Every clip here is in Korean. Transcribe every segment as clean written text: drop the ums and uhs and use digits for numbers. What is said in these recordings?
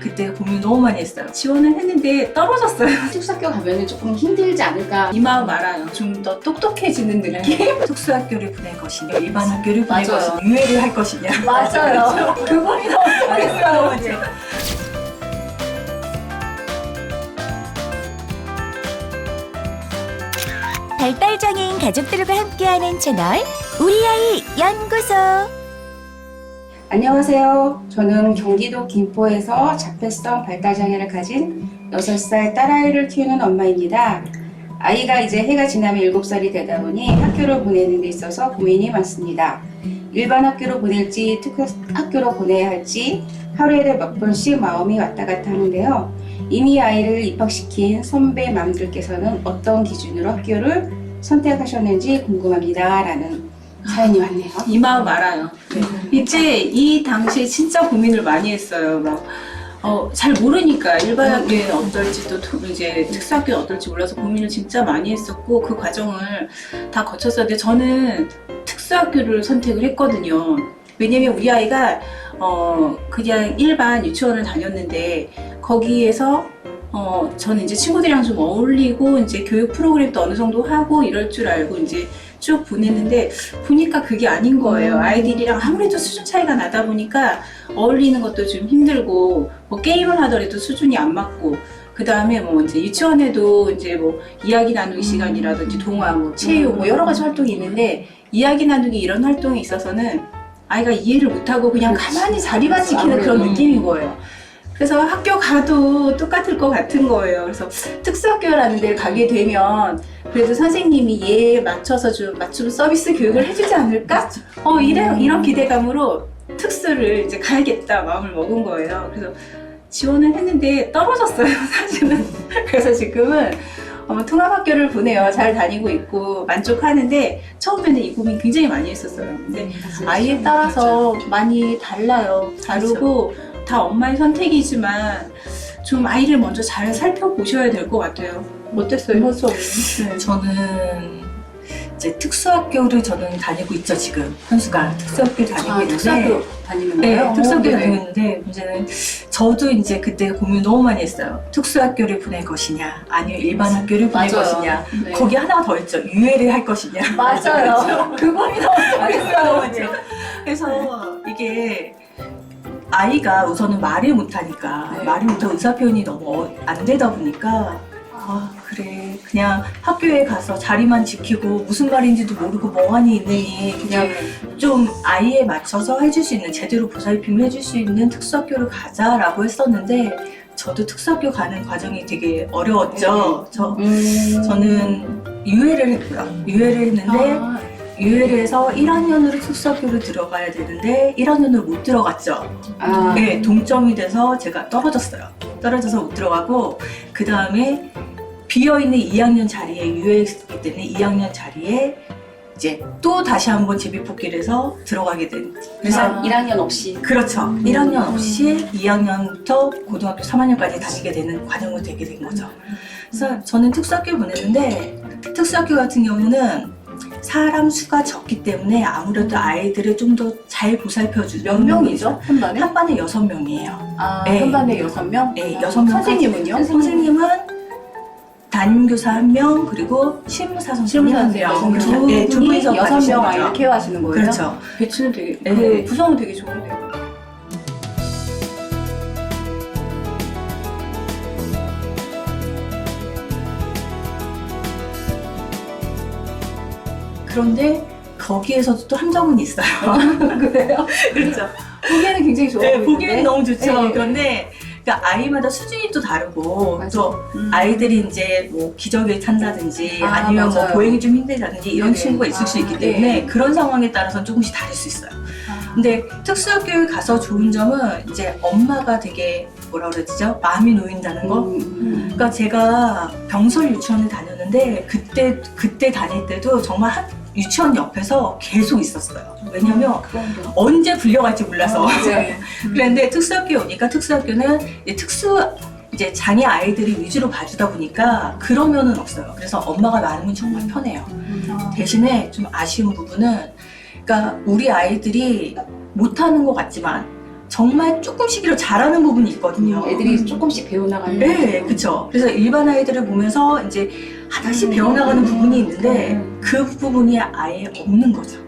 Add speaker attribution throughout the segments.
Speaker 1: 그때 고민 너무 많이 했어요. 지원을 했는데 떨어졌어요.
Speaker 2: 특수학교 가면 조금 힘들지 않을까.
Speaker 1: 이 마음 알아요. 좀 더 똑똑해지는 느낌? 특수학교를 보낼 것이냐, 일반 학교를 보낼
Speaker 2: 맞아요.
Speaker 1: 것이냐, 유예를 할 것이냐.
Speaker 2: 맞아요.
Speaker 1: 그 고민이 너무 많았어요. 이제.
Speaker 3: 발달장애인 가족들과 함께하는 채널 우리 아이 연구소.
Speaker 2: 안녕하세요. 저는 경기도 김포에서 자폐성 발달장애를 가진 6살 딸아이를 키우는 엄마입니다. 아이가 이제 해가 지나면 7살이 되다 보니 학교를 보내는 데 있어서 고민이 많습니다. 일반 학교로 보낼지 특수학교로 보내야 할지 하루에도 몇 번씩 마음이 왔다 갔다 하는데요. 이미 아이를 입학시킨 선배 맘들께서는 어떤 기준으로 학교를 선택하셨는지 궁금합니다. 라는 사연이 왔네요.
Speaker 1: 이 마음 알아요. 이제 이 당시에 진짜 고민을 많이 했어요. 잘 모르니까 일반 학교에는 어떨지도 이제 특수학교는 어떨지 몰라서 고민을 진짜 많이 했었고 그 과정을 다 거쳤었는데 저는 특수학교를 선택을 했거든요. 왜냐면 우리 아이가 그냥 일반 유치원을 다녔는데 거기에서 저는 이제 친구들이랑 좀 어울리고 이제 교육 프로그램도 어느 정도 하고 이럴 줄 알고 이제 쭉 보냈는데 보니까 그게 아닌 거예요. 아이들이랑 아무래도 수준 차이가 나다 보니까 어울리는 것도 좀 힘들고 뭐 게임을 하더라도 수준이 안 맞고 그 다음에 뭐 이제 유치원에도 이제 뭐 이야기 나누기 시간이라든지 동화, 뭐 체육 뭐 여러 가지 활동이 있는데 이야기 나누기 이런 활동에 있어서는 아이가 이해를 못하고 그냥 가만히 자리만 지키는 그런 느낌인 거예요. 그래서 학교 가도 똑같을 것 같은 거예요. 그래서 특수학교라는 데를 가게 되면 그래도 선생님이 얘에 맞춰서 좀 맞춤 서비스 교육을 해주지 않을까? 이런 기대감으로 특수를 이제 가야겠다 마음을 먹은 거예요. 그래서 지원을 했는데 떨어졌어요, 사실은. 그래서 지금은 통합학교를 보내요. 잘 다니고 있고 만족하는데 처음에는 이 고민 굉장히 많이 했었어요. 근데 아이에 따라서 많이 달라요. 다르고 다 엄마의 선택이지만 좀 아이를 먼저 잘 살펴보셔야 될 것 같아요. 어땠어요, 현수 언니? 네.
Speaker 4: 저는 이제 특수학교를 저는 다니고 있죠, 지금. 현수가 특수학교 다니고 있는데.
Speaker 2: 특수학교 다니는
Speaker 4: 네,
Speaker 2: 거예요?
Speaker 4: 특수학교
Speaker 2: 네.
Speaker 4: 다니고 있는데 문제는 저도 이제 그때 고민 너무 많이 했어요. 특수학교를 보낼 것이냐, 아니면 일반 학교를 보낼
Speaker 2: 맞아요.
Speaker 4: 것이냐.
Speaker 2: 네.
Speaker 4: 거기 하나가 더 있죠. 유예를 할 것이냐.
Speaker 2: 맞아요.
Speaker 4: 그 고민이 너무 많이 했어요. 그래서 이게 아이가 우선은 말을 못하니까
Speaker 2: 네.
Speaker 4: 말을 못하고 의사표현이 너무 안 되다 보니까 그래 그냥 학교에 가서 자리만 지키고 무슨 말인지도 모르고 멍하니 있느니 그냥 좀 아이에 맞춰서 해줄 수 있는 제대로 보살핌을 해줄 수 있는 특수학교를 가자라고 했었는데 저도 특수학교 가는 과정이 되게 어려웠죠. 저는 유예를 했고요. 유예를 했는데 유예를 해서 1학년으로 특수학교를 들어가야 되는데 1학년으로 못 들어갔죠. 네, 동점이 돼서 제가 떨어졌어요. 떨어져서 못 들어가고 그 다음에 비어있는 2학년 자리에 유예했기 때문에 2학년 자리에 이제 또 다시 한번 제비뽑기를 해서 들어가게 된.
Speaker 2: 그래서 1학년 없이.
Speaker 4: 그렇죠. 1학년 없이 2학년부터 고등학교 3학년까지 다니게 되는 과정으로 되게 된 거죠. 그래서 저는 특수학교를 보냈는데 특수학교 같은 경우는 사람 수가 적기 때문에 아무래도 아이들을 좀 더 잘 보살펴주는
Speaker 2: 몇 명이죠? 한 반에?
Speaker 4: 한 반에 6명이에요.
Speaker 2: 네. 한 반에 6명?
Speaker 4: 네, 6명.
Speaker 2: 선생님은요?
Speaker 4: 선생님은 담임교사 1명 그리고 실무사 선생님 한 명. 두 분이서
Speaker 2: 6명 아이를 케어하시는 거예요?
Speaker 4: 그렇죠.
Speaker 1: 배치는 되게
Speaker 4: 네.
Speaker 1: 그 구성은 되게 좋은데요.
Speaker 4: 그런데 거기에서도 또 함정은 있어요.
Speaker 1: 그래요?
Speaker 4: 그렇죠.
Speaker 1: 보기에는 굉장히 좋아
Speaker 4: 네,
Speaker 1: 보이는데.
Speaker 4: 보기에는 너무 좋죠.
Speaker 1: 네.
Speaker 4: 그런데 그러니까 아이마다 수준이 또 다르고
Speaker 2: 맞아.
Speaker 4: 또 아이들이 이제 뭐 기저귀를 탄다든지 아니면 뭐
Speaker 2: 맞아요.
Speaker 4: 보행이 좀 힘들다든지 이런
Speaker 2: 네네.
Speaker 4: 친구가 있을 수 있기
Speaker 2: 네.
Speaker 4: 때문에 그런 상황에 따라서는 조금씩 다를 수 있어요. 근데 특수학교에 가서 좋은 점은 이제 엄마가 되게 뭐라 그러죠? 마음이 놓인다는 거. 그러니까 제가 병설 유치원을 다녔는데 그때 다닐 때도 정말 유치원 옆에서 계속 있었어요. 왜냐면 언제 불려갈지 몰라서.
Speaker 2: 네.
Speaker 4: 그런데 특수학교에 오니까 특수학교는 이제 장애 아이들이 위주로 봐주다 보니까 그런 면은 없어요. 그래서 엄마가 많으면 정말 편해요. 대신에 좀 아쉬운 부분은 그러니까 우리 아이들이 못하는 것 같지만 정말 조금씩이라도 잘하는 부분이 있거든요.
Speaker 2: 애들이 조금씩 배워나가는
Speaker 4: 네, 그렇죠. 그래서 일반 아이들을 보면서 이제 하나씩 배워나가는 부분이 있는데 그 부분이 아예 없는 거죠.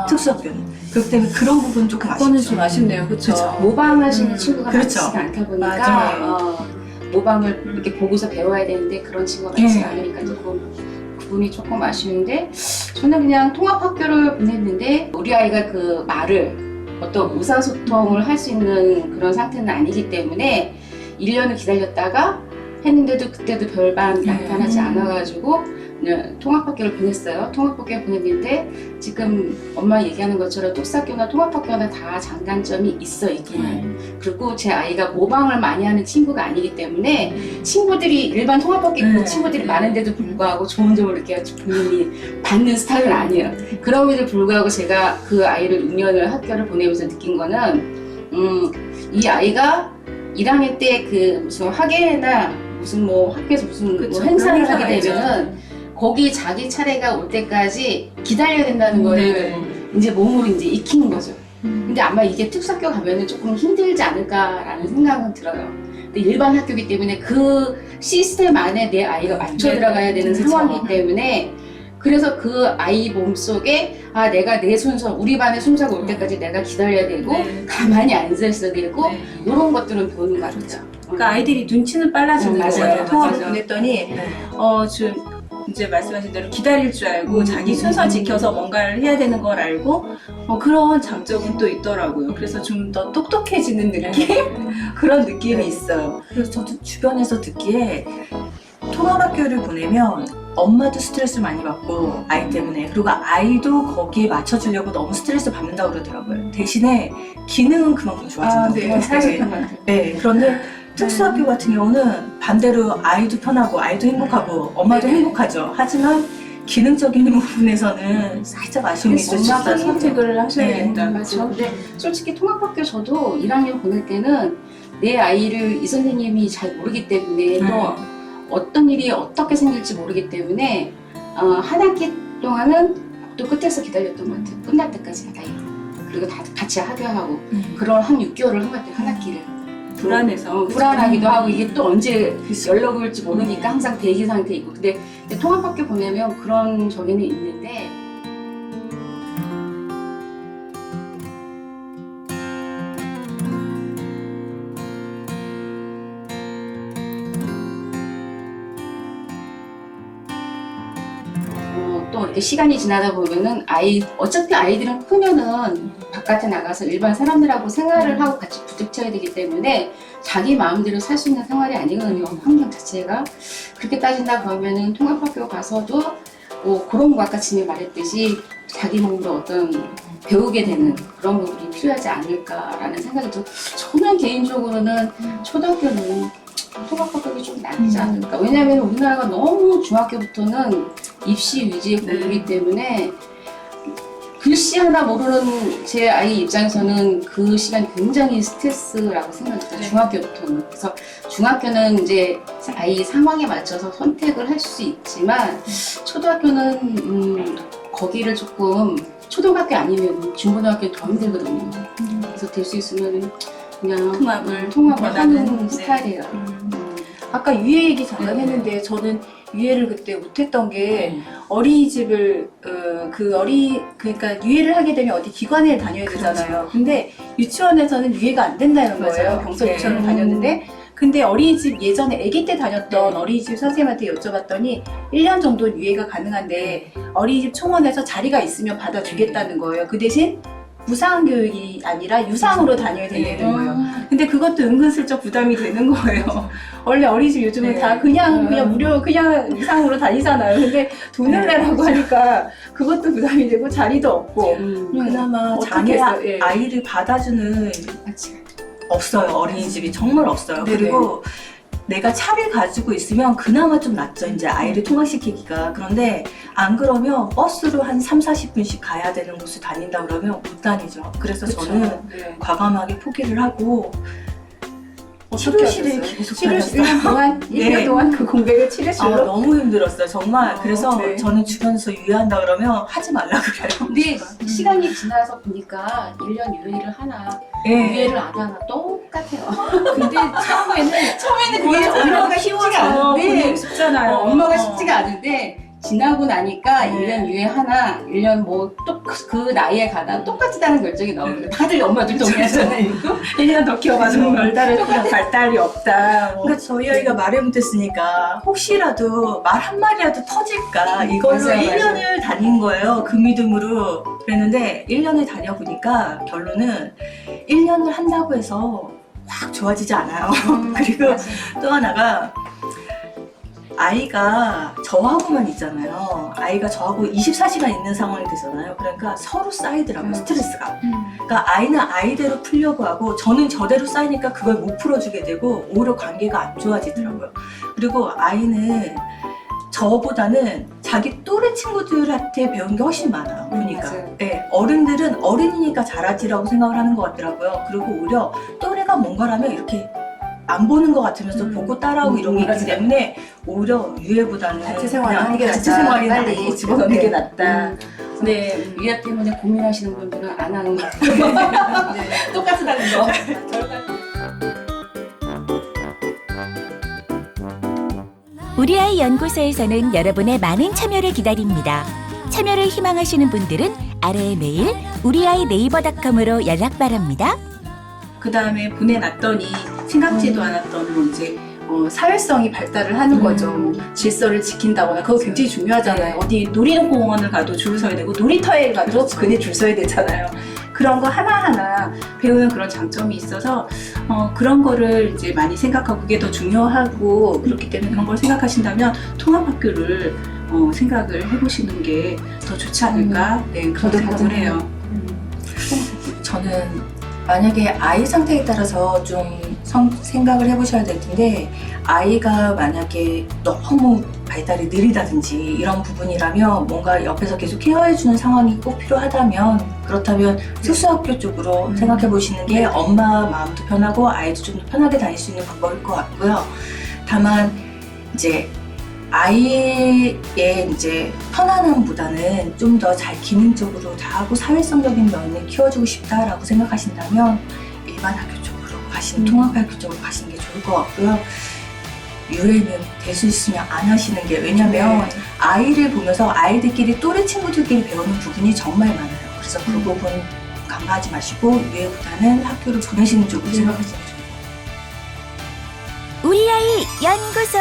Speaker 4: 특수학교는. 그렇기 때문에 그런 부분 조금 아쉽죠.
Speaker 1: 그거는 좀 아쉽네요. 그렇죠.
Speaker 2: 모방하시는 친구가
Speaker 4: 그렇죠.
Speaker 2: 많지가 않다 보니까
Speaker 4: 맞아요.
Speaker 2: 모방을 이렇게 보고서 배워야 되는데 그런 친구가 많지가 않으니까 조금 부분이 조금 아쉬운데 저는 그냥 통합학교를 보냈는데 우리 아이가 그 말을 어떤 의사소통을 할 수 있는 그런 상태는 아니기 때문에 1년을 기다렸다가 했는데도 그때도 별반 나타나지 않아가지고 그냥 통합학교를 보냈어요. 통합학교를 보냈는데 지금 엄마 얘기하는 것처럼 특수학교나 통합학교나 다 장단점이 있기는 그리고 제 아이가 모방을 많이 하는 친구가 아니기 때문에 친구들이 일반 통합학교 친구들이 많은데도 불구하고 좋은 점을 이렇게 본인이 받는 스타일은 아니에요. 그럼에도 불구하고 제가 그 아이를 6년을 학교를 보내면서 느낀 거는 이 아이가 1학년 때 그 무슨 학예나 무슨 뭐 학교에서 무슨
Speaker 1: 그쵸,
Speaker 2: 뭐 행사를
Speaker 1: 그런
Speaker 2: 하게
Speaker 1: 행사가
Speaker 2: 되면은 거기 자기 차례가 올 때까지 기다려야 된다는 거를 이제 몸으로 이제 익히는 거죠. 근데 아마 이게 특수학교 가면은 조금 힘들지 않을까라는 생각은 들어요. 근데 일반 학교이기 때문에 그 시스템 안에 내 아이가 맞춰 들어가야 되는
Speaker 1: 그쵸.
Speaker 2: 상황이기 때문에 그래서 그 아이 몸속에 아 내가 내 순서 우리 반의 순서가 올 때까지 내가 기다려야 되고 가만히 앉아 있어야 되고 이런 것들은 배우는 것 같아요.
Speaker 1: 그러니까 아이들이 눈치는 빨라지는
Speaker 2: 맞아요.
Speaker 1: 거예요. 통합을
Speaker 2: 맞아요.
Speaker 1: 보냈더니 지금 이제 말씀하신 대로 기다릴 줄 알고 자기 순서 지켜서 뭔가를 해야 되는 걸 알고 그런 장점은 또 있더라고요. 그래서 좀 더 똑똑해지는 느낌? 그런 느낌이 있어요.
Speaker 4: 그래서 저도 주변에서 듣기에 통합학교를 보내면 엄마도 스트레스 많이 받고 아이 때문에 그리고 아이도 거기에 맞춰주려고 너무 스트레스 받는다고 그러더라고요. 대신에 기능은 그만큼 좋아진다고 그래요. 네, 그런데 특수학교 같은 경우는 반대로 아이도 편하고 아이도 행복하고 엄마도 행복하죠. 하지만 기능적인 부분에서는 살짝 아쉬움이 있을 수
Speaker 1: 엄마가
Speaker 4: 있어요.
Speaker 1: 선택을 하셔야겠다.
Speaker 2: 맞죠. 근데 솔직히 통합학교 저도 1학년 보낼 때는 내 아이를 이 선생님이 잘 모르기 때문에 또 어떤 일이 어떻게 생길지 모르기 때문에 한 학기 동안은 또 끝에서 기다렸던 것 같아요. 끝날 때까지 아이 그리고 다 같이 하교하고 그런 한 6개월을 한 것 같아요. 한 학기를
Speaker 1: 불안해서.
Speaker 2: 불안하기도 하고 이게 또 언제 연락 올지 모르니까 항상 대기 상태에 있고 근데 통합학교 보내면 그런 저기는 있는데 또 이렇게 시간이 지나다 보면은 어차피 아이들은 크면은 바깥에 나가서 일반 사람들하고 생활을 하고 같이 부딪혀야 되기 때문에 자기 마음대로 살 수 있는 생활이 아니거든요. 환경 자체가. 그렇게 따진다 그러면은 통합학교 가서도 뭐 그런 거 아까 진이 말했듯이 자기 몸으로 어떤 배우게 되는 그런 부분이 필요하지 않을까라는 생각이 좀 저는 개인적으로는 초등학교는 통합학교가 좀 낫지 않을까. 왜냐하면 우리나라가 너무 중학교부터는 입시 위주의 공부이기 때문에 글씨 하나 모르는 제 아이 입장에서는 그 시간이 굉장히 스트레스라고 생각해요. 중학교부터는. 그래서 중학교는 이제 아이 상황에 맞춰서 선택을 할 수 있지만 초등학교는 거기를 조금 초등학교 아니면 중고등학교는 더 힘들거든요. 그래서 될 수 있으면 그냥 통합을 하는 스타일이에요.
Speaker 1: 아까 유예 얘기 잠깐 했는데 저는 유예를 그때 못했던 게 어린이집을 그러니까 유예를 하게 되면 어디 기관에 다녀야 되잖아요. 근데 유치원에서는 유예가 안 된다는 거예요.
Speaker 2: 맞아요.
Speaker 1: 병서 유치원을 다녔는데 근데 어린이집 예전에 아기 때 다녔던 어린이집 선생님한테 여쭤봤더니 1년 정도 유예가 가능한데 어린이집 총원에서 자리가 있으면 받아주겠다는 거예요. 그 대신 무상 교육이 아니라 유상으로 다녀야 되는 거예요. 근데 그것도 은근슬쩍 부담이 되는 거예요. 원래 어린이집 요즘은 다 그냥 무료 그냥 유상으로 다니잖아요. 근데 돈을 내라고 하니까 그것도 부담이 되고 자리도 없고.
Speaker 4: 그나마
Speaker 1: 어떻게
Speaker 4: 자기
Speaker 1: 했어요? 예.
Speaker 4: 아이를 받아주는 없어요. 어린이집이 정말 없어요. 그리고 내가 차를 가지고 있으면 그나마 좀 낫죠. 이제 아이를 통학시키기가. 그런데 안 그러면 버스로 한 3-40분씩 가야 되는 곳을 다닌다 그러면 못 다니죠. 그래서 저는 과감하게 포기를 하고 치료실에 계속
Speaker 1: 치료실
Speaker 4: 다녔어요.
Speaker 1: 1년 동안 1년 동안 그 공백을 치료실로
Speaker 4: 너무 힘들었어요. 정말. 그래서
Speaker 1: 네.
Speaker 4: 저는 주변에서 유예한다 그러면 하지 말라 그래요.
Speaker 2: 근데 시간이 지나서 보니까 1년 유예를 하나
Speaker 1: 예.
Speaker 2: 유해를 아도 하나 똑같아요.
Speaker 1: 근데 처음에는
Speaker 2: 그게 엄마가
Speaker 1: 키워서
Speaker 2: 쉽지가 않은데,
Speaker 1: 보내기 쉽잖아요.
Speaker 2: 엄마가 쉽지가 않은데 지나고 나니까
Speaker 1: 네.
Speaker 2: 1년 유해 하나, 1년 뭐 또 그 나이에 가다 똑같다는 결정이 나오는데 다들 엄마들 동의하잖아요. 이거.
Speaker 1: 1년 더 키워가지고 별다른 발달이 없다. 뭐.
Speaker 4: 그러니까 저희 아이가 말을 못했으니까 혹시라도 말 한마디라도 터질까 이걸로
Speaker 2: 맞아요,
Speaker 4: 1년을 다닌 거예요. 그 믿음으로. 그랬는데 1년을 다녀보니까 결론은 1년을 한다고 해서 확 좋아지지 않아요. 그리고 또 하나가 아이가 저하고만 있잖아요. 아이가 저하고 24시간 있는 상황이 되잖아요. 그러니까 서로 쌓이더라고요, 스트레스가. 그러니까 아이는 아이대로 풀려고 하고 저는 저대로 쌓이니까 그걸 못 풀어주게 되고 오히려 관계가 안 좋아지더라고요. 그리고 아이는 저보다는 자기 또래 친구들한테 배운 게 훨씬 많아요. 보니까.
Speaker 2: 맞아요.
Speaker 4: 네, 어른들은 어른이니까 잘하지라고 생각을 하는 것 같더라고요. 그리고 오히려 또래가 뭔가라면 이렇게 안 보는 것 같으면서 보고 따라하고 이런 게 있기
Speaker 2: 맞아요.
Speaker 4: 때문에 오히려 유해보다는
Speaker 2: 같이 생활을
Speaker 4: 그냥
Speaker 2: 하는 게
Speaker 4: 같이
Speaker 2: 낫다.
Speaker 4: 생활이
Speaker 2: 빨리
Speaker 4: 나고
Speaker 1: 집어넣는 게
Speaker 4: 네.
Speaker 1: 낫다. 네.
Speaker 2: 유해 때문에 고민하시는 분들은 안 하는 거 같아요.
Speaker 1: 네.
Speaker 2: 똑같다는 거.
Speaker 3: 우리 아이 연구소에서는 여러분의 많은 참여를 기다립니다. 참여를 희망하시는 분들은 아래의 메일 우리아이 네이버닷컴으로 연락 바랍니다.
Speaker 1: 그 다음에 보내놨더니 생각지도 않았던 뭐 이제 사회성이 발달을 하는 거죠. 뭐 질서를 지킨다거나 그거 굉장히 중요하잖아요. 어디 놀이공원을 가도 줄 서야 되고 놀이터에 가도 그네 줄 서야 되잖아요. 그런 거 하나하나 배우는 그런 장점이 있어서 그런 거를 이제 많이 생각하고 그게 더 중요하고 그렇기 때문에 그런 걸 생각하신다면 통합학교를 생각을 해보시는 게 더 좋지 않을까 네, 그런
Speaker 2: 저도
Speaker 1: 생각을 해요.
Speaker 4: 저는 만약에 아이 상태에 따라서 좀 생각을 해보셔야 될 텐데 아이가 만약에 너무 발달이 느리다든지 이런 부분이라면 뭔가 옆에서 계속 케어해주는 상황이 꼭 필요하다면 그렇다면 특수학교 쪽으로 생각해 보시는 게 엄마 마음도 편하고 아이도 좀 더 편하게 다닐 수 있는 방법일 것 같고요. 다만 이제 아이의 이제 편안함보다는 좀 더 잘 기능적으로 잘하고 사회성적인 면을 키워주고 싶다라고 생각하신다면 일반 학교 쪽으로 가시는 통합학교 쪽으로 가시는 게 좋을 것 같고요. 유해는 될 수 있으면 안 하시는 게 왜냐면 아이를 보면서 아이들끼리 또래 친구들끼리 배우는 부분이 정말 많아요. 그래서 그 부분 간과하지 마시고 유해보다는 학교를 보내시는 쪽으로 생각하시는 게 좋을 것 같아요.
Speaker 3: 우리 아이 연구소.